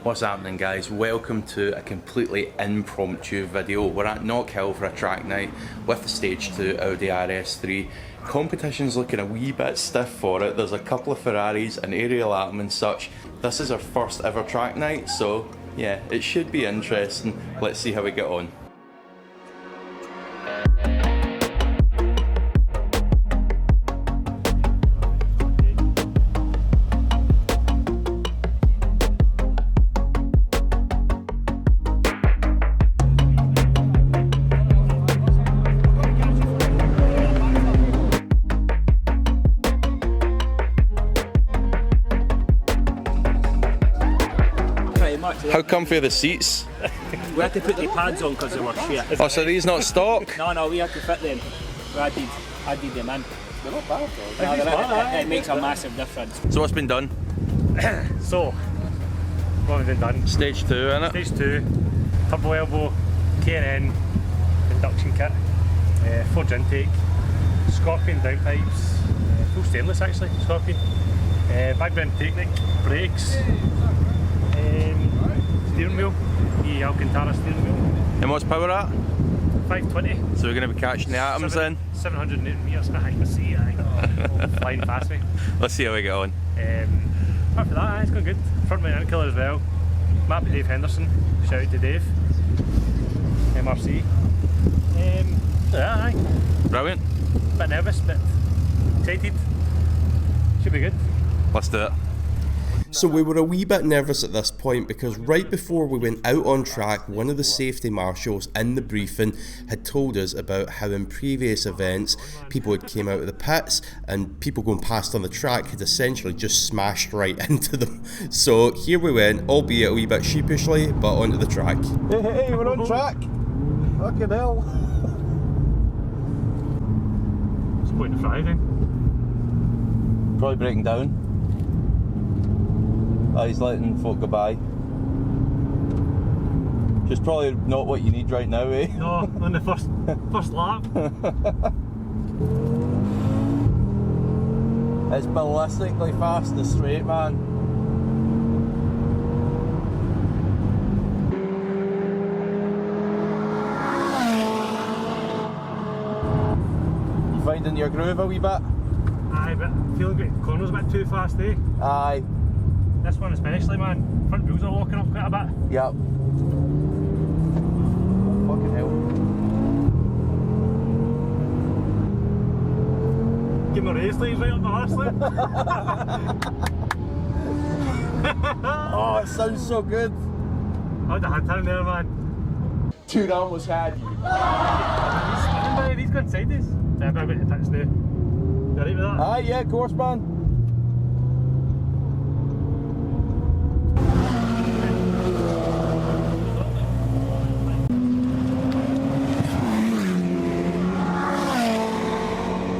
What's happening, guys? Welcome to a completely impromptu video. We're at Knockhill for a track night with the Stage 2 Audi Rs3. Competition's looking a wee bit stiff for it. There's a couple of Ferraris, an aerial atom and such. This is our first ever track night, so yeah, it should be interesting. Let's see how we get on. How comfy are the seats? We had to put the pads on because they were shit. Oh, so these not stock? No, we had to fit them. I did them in. They're not bad though. It makes a massive difference. So what's been done? So, what have we done? Stage 2, innit? Stage 2, turbo elbow, K&N, induction kit, forge intake, Scorpion downpipes, full stainless actually, Scorpion, back bend Technic, brakes, steering wheel, the Alcantara steering wheel. And what's power at? 520. So we're going to be catching the atoms then? 700 newton meters. I can see, flying past me. Let's see how we get on. Apart from that, it's going good. Front mount intercooler as well. Map to Dave Henderson. Shout out to Dave. MRC. Yeah, Brilliant. bit nervous, but excited. Should be good. Let's do it. So we were a wee bit nervous at this point because right before we went out on track, one of the safety marshals in the briefing had told us about how in previous events people had came out of the pits and people going past on the track had essentially just smashed right into them. So here we went, albeit a wee bit sheepishly, but onto the track. Hey, we're on track! Fucking hell! What's the point of Friday? Probably breaking down. He's letting folk go by. Which is probably not what you need right now, eh? No, on the first lap. It's ballistically fast and straight, man. You finding your groove a wee bit? Aye, but feeling like the corner's a bit too fast, eh? Aye. This one especially, man. Front wheels are locking up quite a bit. Yep. Fucking hell. Give me a race leads right up the last lap. Oh, it sounds so good. I had a hand turn there, man. Dude, I almost had you. He's spinning by, he's going inside this. Yeah, I'm going to touch now. You alright with that? Aye, yeah, of course, man.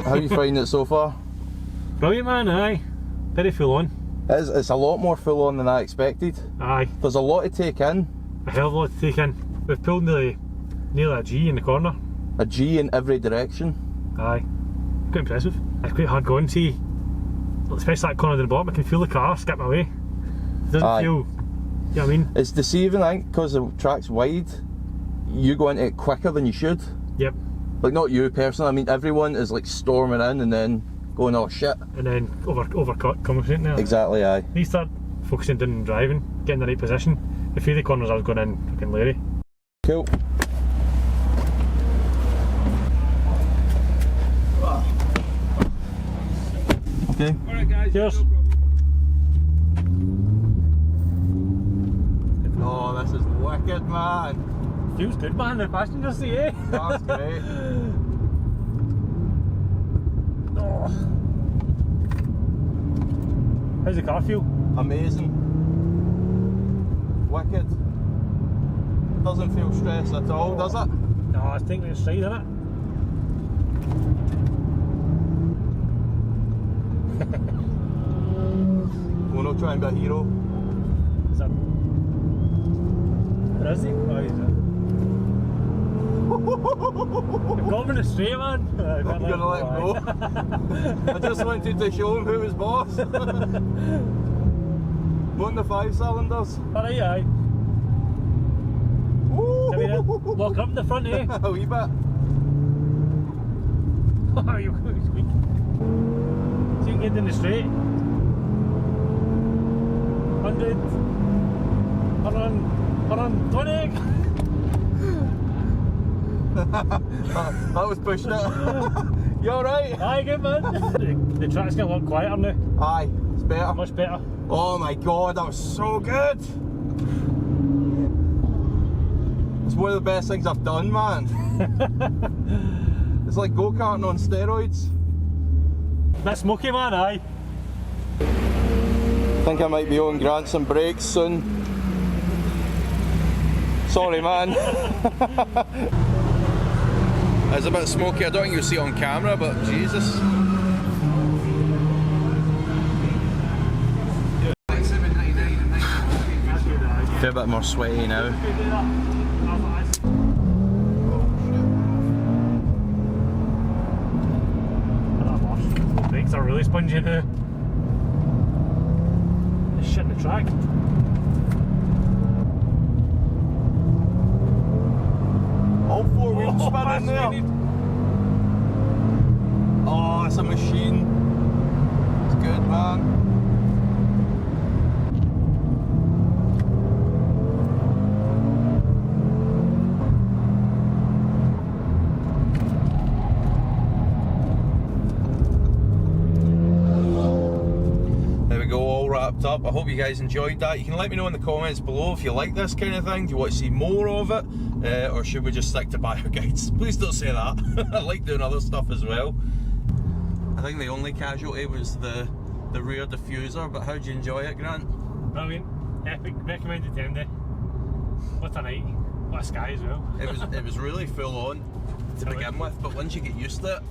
How are you finding it so far? Brilliant, man, aye. Very full on. It's a lot more full on than I expected. Aye. There's a lot to take in. A hell of a lot to take in. We've pulled nearly a G in the corner. A G in every direction. Aye. Quite impressive. It's quite hard going, see. Especially that corner at the bottom, I can feel the car skip away. It doesn't Aye. feel, you know what I mean? It's deceiving, I think, because the track's wide. You go into it quicker than you should. Yep. Like, not you personally, I mean everyone is like storming in and then going, oh shit. And then overcut coming there. Exactly, aye. You start focusing down on driving, getting the right position. A few of the corners I was going in fucking Larry. Cool. Okay. Alright guys. Cheers. Oh, this is wicked, man. Feels good, man, the passenger seat, eh? That's great. Oh. How's the car feel? Amazing. Wicked. Doesn't feel stressed at all, does it? No, it's taking it stride, isn't it? We'll not try and be a hero. Is that... Where is he? Oh, he's there. You've got him in a straight, man. I'm gonna let him go. I just wanted to show him who was boss. Want the 5 cylinders? Alright, aye. Come here, lock up in the front, eh? A wee bit. Oh, you're squeak. See you can get in the straight. 100. 120. That was pushing it. You alright? Aye, good man. The track's getting a lot quieter now. Aye, it's better. Much better. Oh my god, that was so good! It's one of the best things I've done, man. It's like go-karting on steroids. Bit smoky, man, aye. I think I might be owing Grant some brakes soon. Sorry, man. It's a bit smoky, I don't think you'll see it on camera, but Jesus. Feel a bit more sweaty now. Brakes are really spongy now. There's shit in the track. All 4 wheels spinning there. Oh, it's a machine. It's good, man. Up. I hope you guys enjoyed that. You can let me know in the comments below if you like this kind of thing. Do you want to see more of it, or should we just stick to buyer guides? Please don't say that. I like doing other stuff as well. I think the only casualty was the rear diffuser, but how'd you enjoy it, Grant? Brilliant, epic, recommended 10 day. What a night, what a sky as well. It was really full on to begin with, but once you get used to it,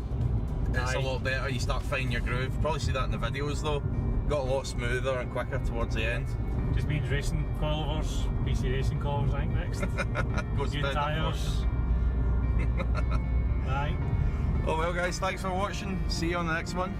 it's a lot better. You start finding your groove. Probably see that in the videos though. Got a lot smoother and quicker towards the end. Just means racing coilovers, PC racing coilovers, I think next. New tyres. Right. Oh well guys, thanks for watching. See you on the next one.